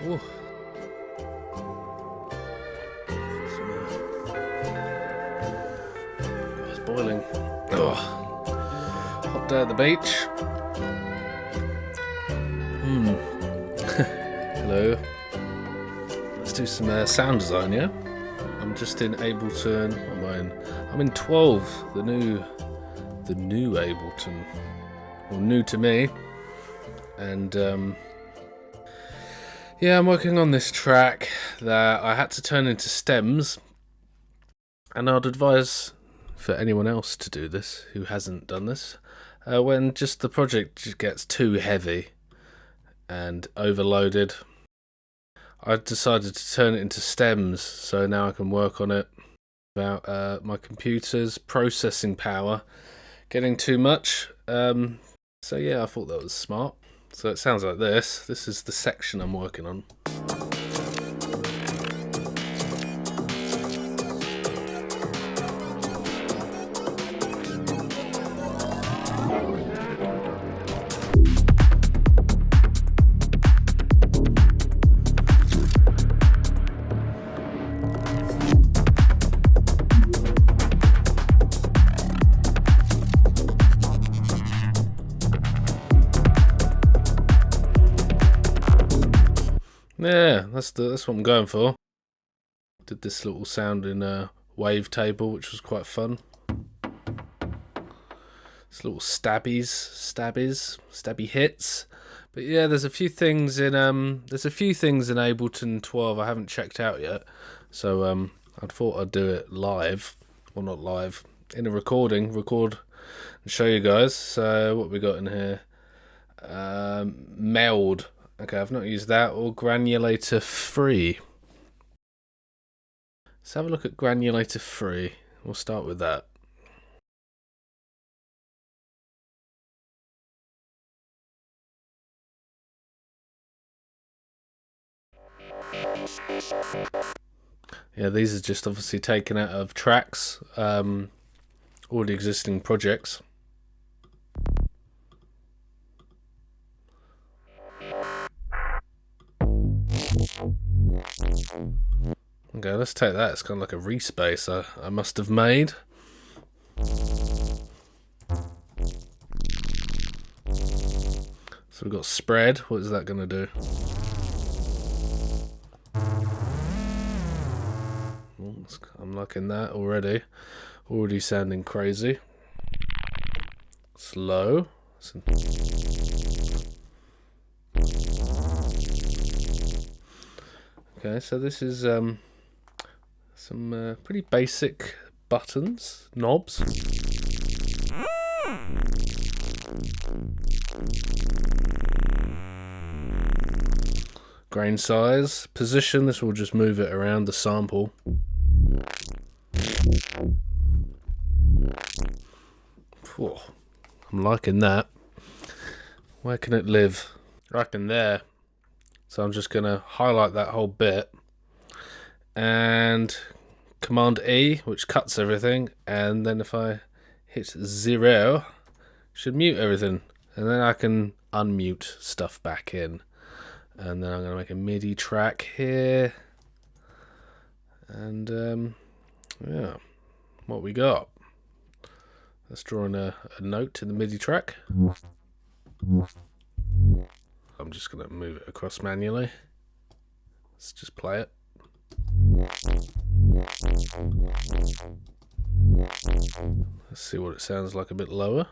Ooh. It's boiling. Oh. Hot day at the beach. Hello. Let's do some sound design, yeah? I'm just in Ableton. What am I in? I'm in 12, the new Ableton. Well, new to me. And yeah, I'm working on this track that I had to turn into stems. And I'd advise for anyone else to do this who hasn't done this. When just the project just gets too heavy and overloaded, I decided to turn it into stems, so now I can work on it without my computer's processing power getting too much. So yeah, I thought that was smart. So it sounds like this. This is the section I'm working on. Yeah, that's what I'm going for. Did this little sound in a wavetable, which was quite fun. It's little stabby hits. But yeah, there's a few things in Ableton 12 I haven't checked out yet. So I thought I'd do it live. Well, not live, in a record and show you guys. So what we got in here? Meld. Okay, I've not used that. Or Granulator III. Let's have a look at Granulator III. We'll start with that. Yeah, these are just obviously taken out of tracks, already existing projects. Okay, let's take that. It's kind of like a respace I must have made. So we've got spread. What is that going to do? I'm liking that already. Already sounding crazy. Slow. Okay, so this is some pretty basic buttons, knobs. Grain size, position, this will just move it around the sample. Whew, I'm liking that. Where can it live? Right in there. So I'm just going to highlight that whole bit and Command E, which cuts everything, and then if I hit 0, should mute everything, and then I can unmute stuff back in. And then I'm going to make a MIDI track here, and yeah, what we got. Let's draw in a note in the MIDI track. I'm just going to move it across manually. Let's just play it. Let's see what it sounds like a bit lower.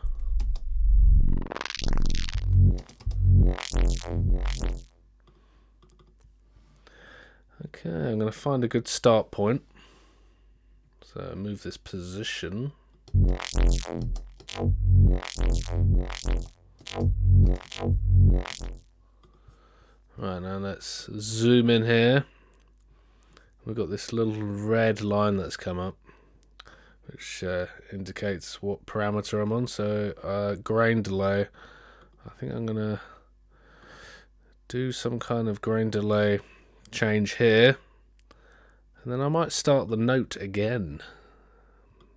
Okay, I'm going to find a good start point. So move this position. Right, now let's zoom in here. We've got this little red line that's come up, which indicates what parameter I'm on. So grain delay. I think I'm going to do some kind of grain delay change here. And then I might start the note again.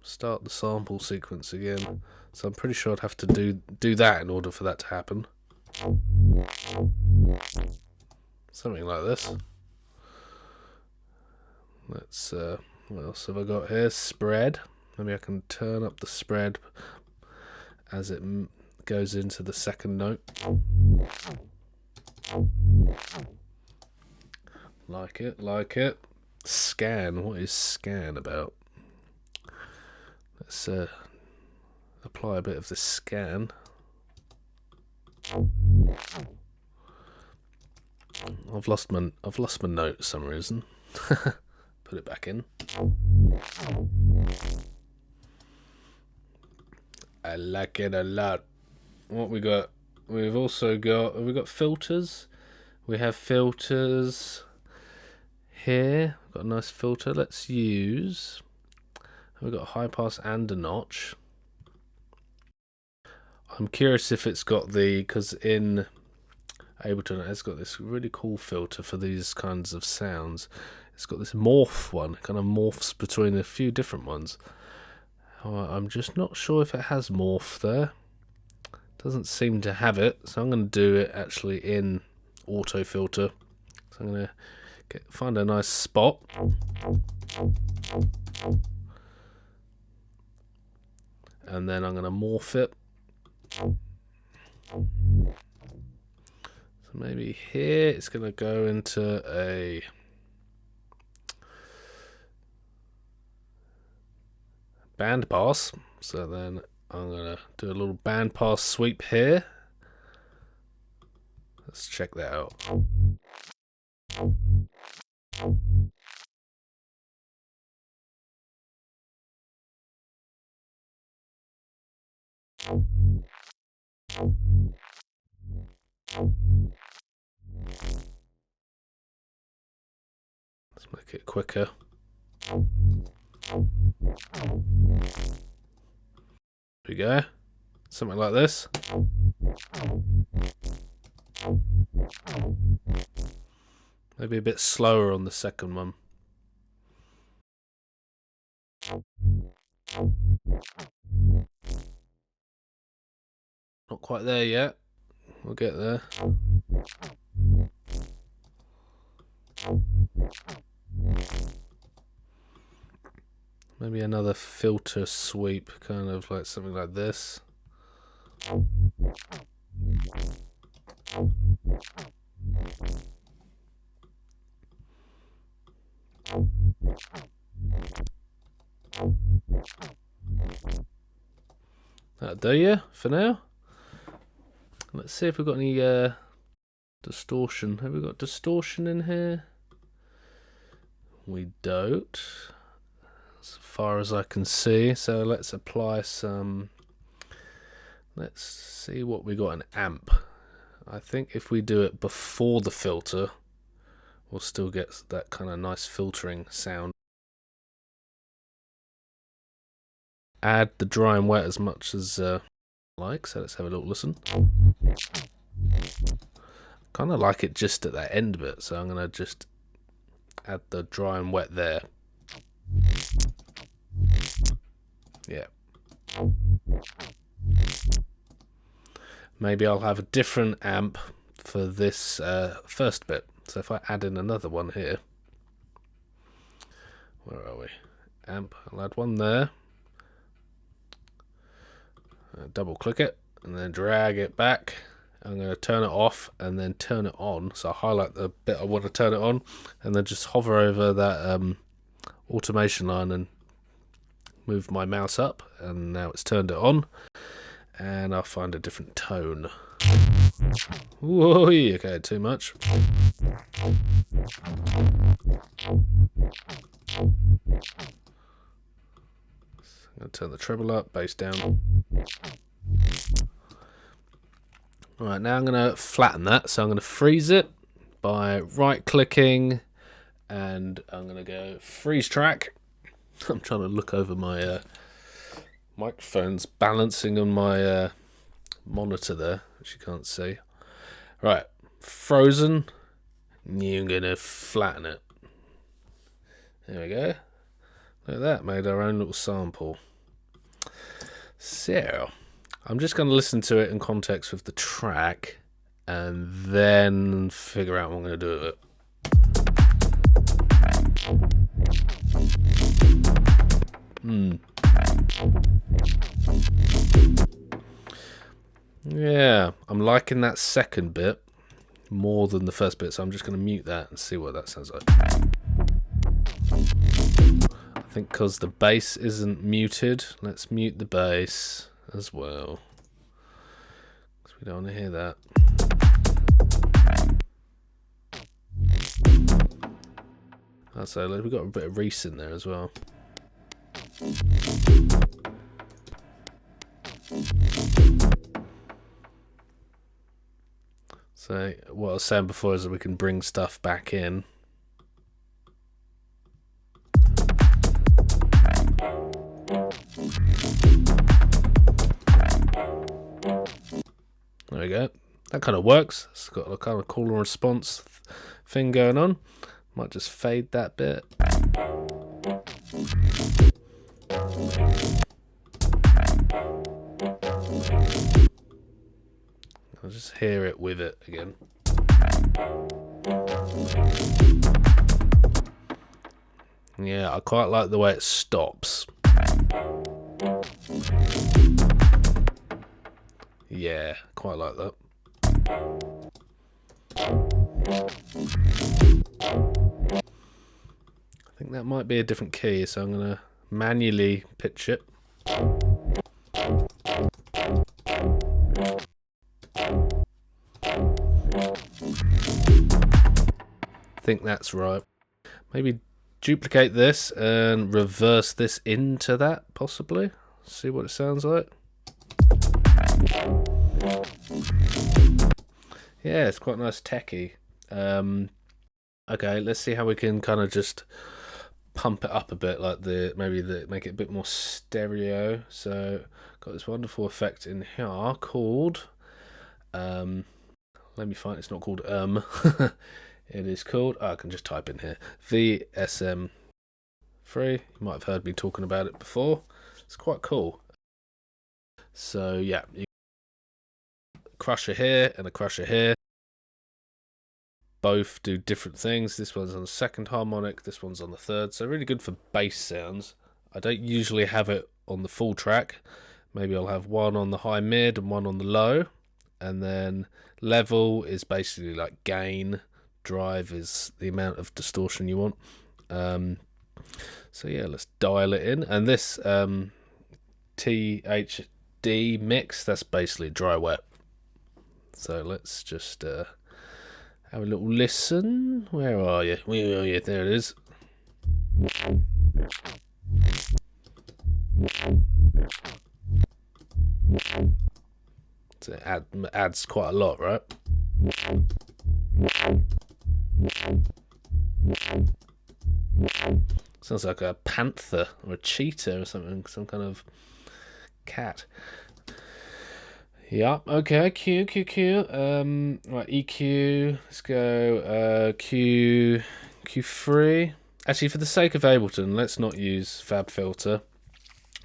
Start the sample sequence again. So I'm pretty sure I'd have to do that in order for that to happen. Something like this. Let's what else have I got here? Spread. Maybe I can turn up the spread as it goes into the second note. Like it, like it. Scan. What is scan about? Let's apply a bit of the scan. I've lost my note for some reason. Put it back in. I like it a lot. What we got? We've also got. Have we got filters? We have filters here. We've got a nice filter. Let's use. We've got a high pass and a notch. I'm curious if it's got the, because in Ableton it's got this really cool filter for these kinds of sounds. It's got this morph one. It kind of morphs between a few different ones. I'm just not sure if it has morph there. Doesn't seem to have it, so I'm going to do it actually in auto filter. So I'm going to find a nice spot. And then I'm going to morph it. So maybe here it's going to go into a band pass. So then I'm going to do a little band pass sweep here. Let's check that out. Let's make it quicker. There we go. Something like this. Maybe a bit slower on the second one. Not quite there yet. We'll get there. Maybe another filter sweep, kind of like something like this. That'll do you for now. Let's see if we've got any distortion. Have we got distortion in here? We don't, as far as I can see. So let's apply some. Let's see what we got in amp. I think if we do it before the filter, we'll still get that kind of nice filtering sound. Add the dry and wet as much as like, so let's have a little listen. Kind of like it just at that end bit, so I'm going to just add the dry and wet there. Yeah. Maybe I'll have a different amp for this first bit. So if I add in another one here. Where are we? Amp, I'll add one there. Double click it and then drag it back. I'm going to turn it off and then turn it on. So I highlight the bit I want to turn it on and then just hover over that automation line and move my mouse up, and now it's turned it on. And I'll find a different tone. Whoa, okay, too much. I'm going to turn the treble up, bass down. Alright, now I'm going to flatten that. So I'm going to freeze it by right clicking, and I'm going to go freeze track. I'm trying to look over my microphone's balancing on my monitor there, which you can't see. Right, frozen. You're going to flatten it. There we go. Look at that, made our own little sample. So, I'm just going to listen to it in context with the track, and then figure out what I'm going to do with it. Yeah, I'm liking that second bit more than the first bit, so I'm just going to mute that and see what that sounds like. I think because the bass isn't muted, let's mute the bass as well, because we don't want to hear that. So we've got a bit of Reese in there as well. So what I was saying before is that we can bring stuff back in. There we go. That kind of works. It's got a kind of call and response thing going on. Might just fade that bit. I'll just hear it with it again. Yeah, I quite like the way it stops. Yeah, quite like that. I think that might be a different key, so I'm going to manually pitch it. I think that's right. Maybe duplicate this and reverse this into that, possibly. See what it sounds like. Yeah, it's quite nice techie. Okay, let's see how we can kind of just pump it up a bit, like make it a bit more stereo. So got this wonderful effect in here called let me find, it's not called it is called, I can just type in here, VSM3. You might have heard me talking about it before. It's quite cool. So yeah, crusher here and a crusher here. Both do different things. This one's on the second harmonic, this one's on the third, so really good for bass sounds. I don't usually have it on the full track. Maybe I'll have one on the high mid and one on the low, and then level is basically like gain, drive is the amount of distortion you want. So yeah, let's dial it in, and this THD mix, that's basically dry wet. So let's just have a little listen. Where are you? Where are you? There it is. So it adds quite a lot, right? Sounds like a panther or a cheetah or something, some kind of cat. Yeah, okay, Q. Right, EQ, let's go Q3. Actually, for the sake of Ableton, let's not use Fab Filter.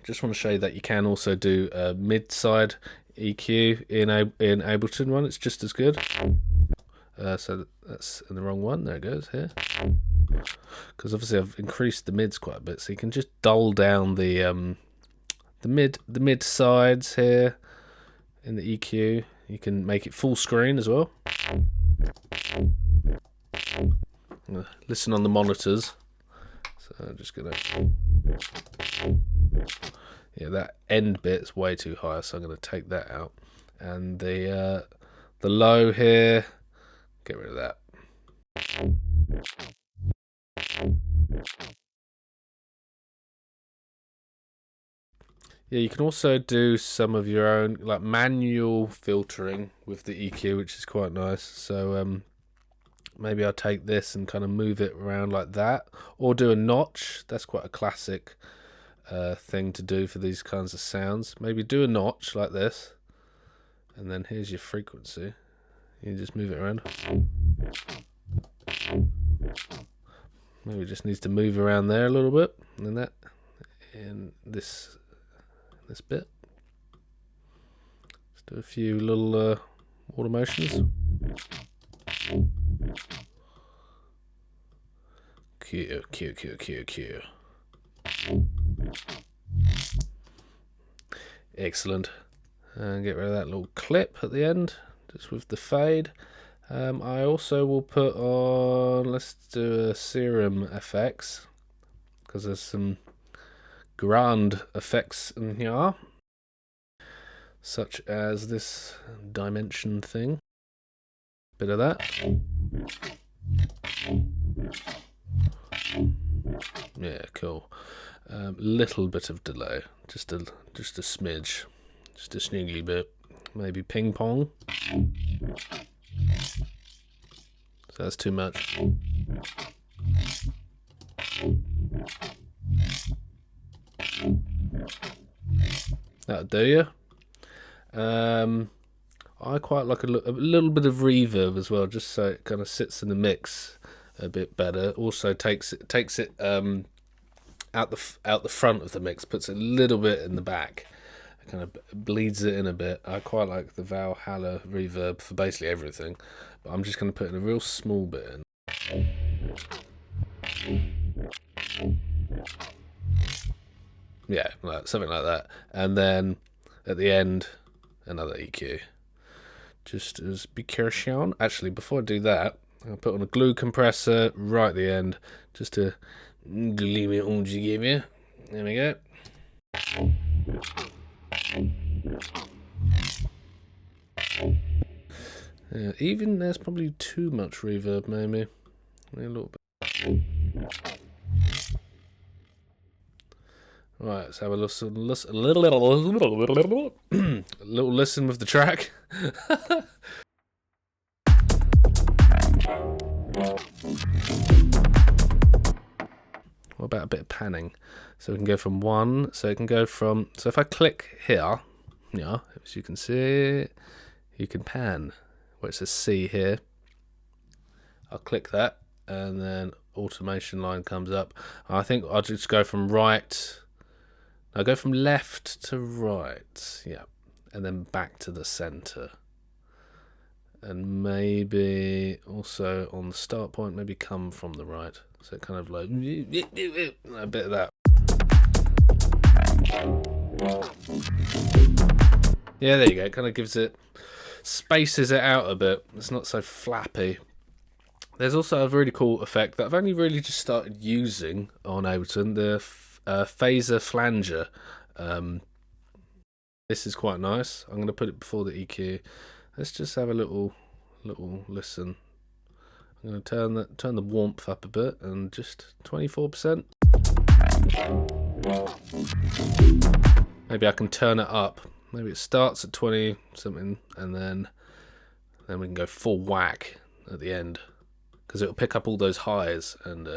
Just want to show you that you can also do a mid-side EQ in Ableton one. It's just as good. So that's in the wrong one. There it goes here. Because obviously I've increased the mids quite a bit, so you can just dull down the mid sides here. In the EQ, you can make it full screen as well. Listen on the monitors. So I'm just gonna, yeah, that end bit's way too high, so I'm gonna take that out. And the low here, get rid of that. Yeah, you can also do some of your own like manual filtering with the EQ, which is quite nice. So maybe I'll take this and kind of move it around like that, or do a notch. That's quite a classic thing to do for these kinds of sounds. Maybe do a notch like this, and then here's your frequency. You just move it around. Maybe it just needs to move around there a little bit, and then that in this bit. Let's do a few little water motions. Cute, cute, cute, cute, cute. Excellent. And get rid of that little clip at the end, just with the fade. I also will put on, let's do a serum effects, because there's some grand effects in here, such as this dimension thing. Bit of that. Yeah, cool. Little bit of delay, just a smidge, just a sniggly bit. Maybe ping pong. So that's too much. That'll do you. I quite like a little bit of reverb as well, just so it kind of sits in the mix a bit better. Also takes it out the front of the mix, puts it a little bit in the back, kind of bleeds it in a bit. I quite like the Valhalla reverb for basically everything, but I'm just going to put in a real small bit in. Yeah, something like that. And then at the end, another EQ. Just as precaution. Actually, before I do that, I'll put on a glue compressor right at the end, just to glue it all together. There we go. Yeah, even there's probably too much reverb, maybe. A little bit. Right, let's have a listen with the track. What about a bit of panning? So we can go from one. So it can go from. So if I click here, yeah, as you can see, you can pan where it says C here. I'll click that, and then automation line comes up. I think I'll just go from right. I'll go from left to right, yeah, and then back to the center. And maybe also on the start point, maybe come from the right. So kind of like a bit of that. Yeah, there you go. It kind of gives it, spaces it out a bit. It's not so flappy. There's also a really cool effect that I've only really just started using on Ableton, the phaser flanger. This is quite nice. I'm going to put it before the EQ. Let's just have a little listen. I'm going to turn the warmth up a bit, and just 24%. Maybe I can turn it up. Maybe it starts at 20 something, and then we can go full whack at the end, because it'll pick up all those highs and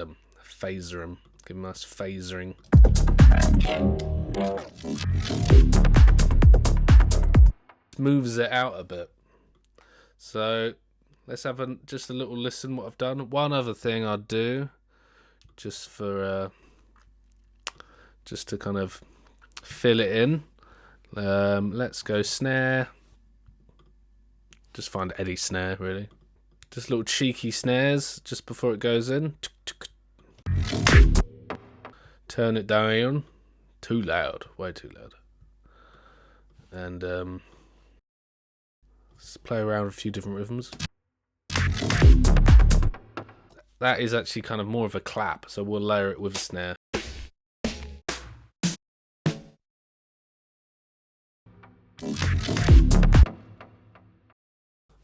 phaser them, give them a nice phasering. Moves it out a bit. So let's have just a little listen what I've done. One other thing I'd do, just for just to kind of fill it in. Let's go snare. Just find any snare really. Just little cheeky snares just before it goes in. Turn it down. Too loud, way too loud. And let's play around with a few different rhythms. That is actually kind of more of a clap, so we'll layer it with a snare.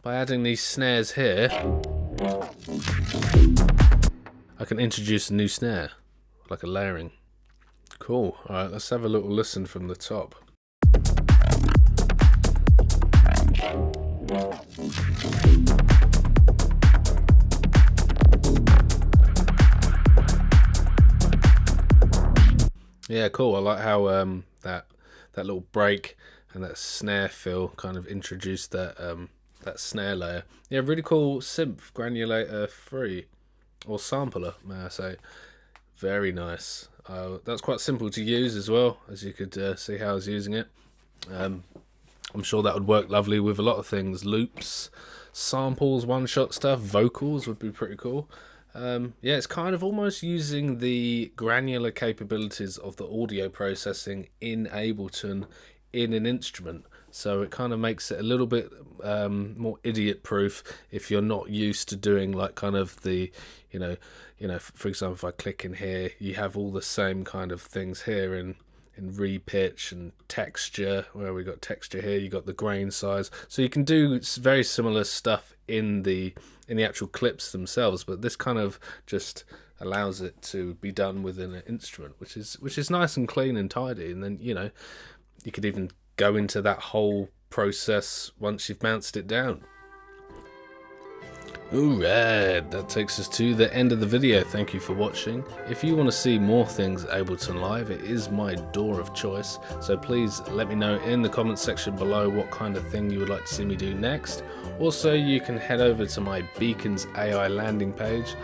By adding these snares here, I can introduce a new snare, like a layering. Cool. Alright, let's have a little listen from the top. Yeah, cool. I like how that little break and that snare fill kind of introduced that that snare layer. Yeah, really cool synth, Granulator III, or sampler, may I say. Very nice. That's quite simple to use as well, as you could see how I was using it. I'm sure that would work lovely with a lot of things, loops, samples, one-shot stuff, vocals would be pretty cool. Yeah, it's kind of almost using the granular capabilities of the audio processing in Ableton in an instrument. So it kind of makes it a little bit more idiot-proof if you're not used to doing like kind of the, for example, if I click in here, you have all the same kind of things here in repitch and texture. Where we got texture here, you got the grain size, so you can do very similar stuff in the actual clips themselves, but this kind of just allows it to be done within an instrument, which is nice and clean and tidy. And then you could even go into that whole process once you've bounced it down. Alright, that takes us to the end of the video. Thank you for watching. If you want to see more things Ableton Live, it is my door of choice, so please let me know in the comments section below what kind of thing you would like to see me do next. Also, you can head over to my Beacons AI landing page.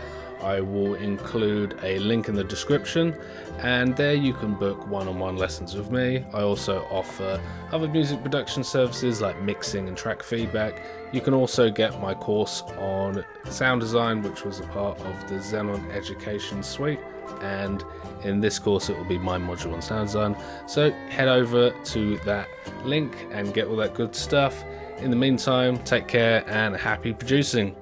I will include a link in the description, and there you can book one-on-one lessons with me. I also offer other music production services like mixing and track feedback. You can also get my course on sound design, which was a part of the Xenon Education Suite, and in this course it will be my module on sound design. So head over to that link and get all that good stuff. In the meantime, take care and happy producing.